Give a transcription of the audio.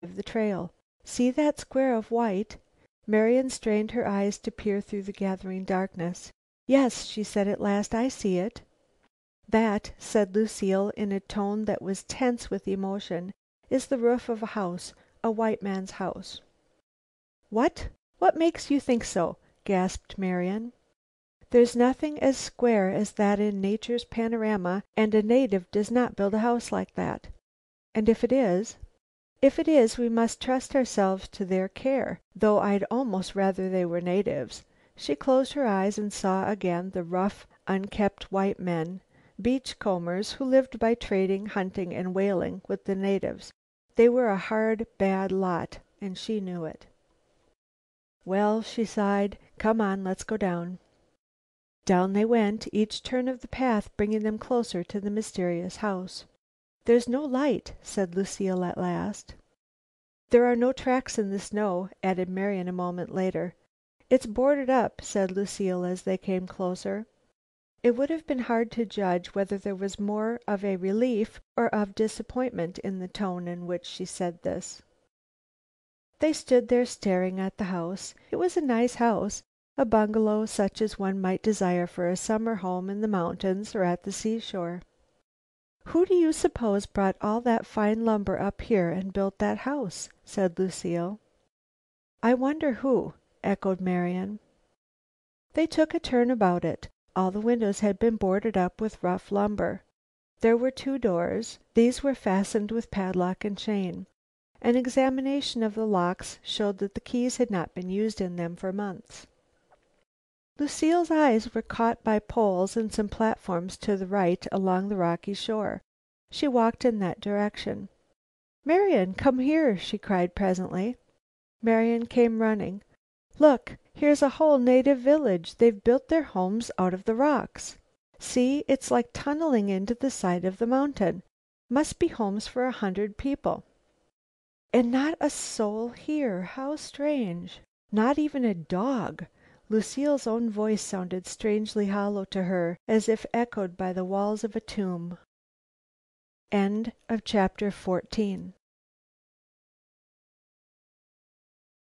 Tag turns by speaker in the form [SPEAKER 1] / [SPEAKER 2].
[SPEAKER 1] of the trail. "See that square of white?" Marian strained her eyes to peer through the gathering darkness. "Yes," she said at last, "I see it." "That," said Lucile in a tone that was tense with emotion, "is the roof of a house, a white man's house." "What? What makes you think so?" gasped Marian. "There's nothing as square as that in nature's panorama, and a native does not build a house like that. And if it is?" "If it is, we must trust ourselves to their care, though I'd almost rather they were natives." She closed her eyes and saw again the rough, unkempt white men, beach combers who lived by trading, hunting and whaling with the natives. They were a hard, bad lot, and she knew it. "Well," she sighed, "come on, let's go down." Down they went, each turn of the path bringing them closer to the mysterious house. "There's no light," said Lucile at last. "There are no tracks in the snow," added Marian a moment later. "It's boarded up," said Lucile as they came closer. It would have been hard to judge whether there was more of relief or of disappointment in the tone in which she said this. They stood there staring at the house. It was a nice house, a bungalow such as one might desire for a summer home in the mountains or at the seashore. "Who do you suppose brought all that fine lumber up here and built that house?" said Lucile. "I wonder who?" echoed Marian. They took a turn about it. All the windows had been boarded up with rough lumber. There were two doors. These were fastened with padlock and chain. An examination of the locks showed that the keys had not been used in them for months. Lucile's eyes were caught by poles and some platforms to the right along the rocky shore. She walked in that direction. "Marian, come here!" she cried presently. Marian came running. "Look, here's a whole native village. They've built their homes out of the rocks. See, it's like tunneling into the side of the mountain. Must be homes for 100 people. And not a soul here. How strange! Not even a dog." Lucile's own voice sounded strangely hollow to her, as if echoed by the walls of a tomb. CHAPter 15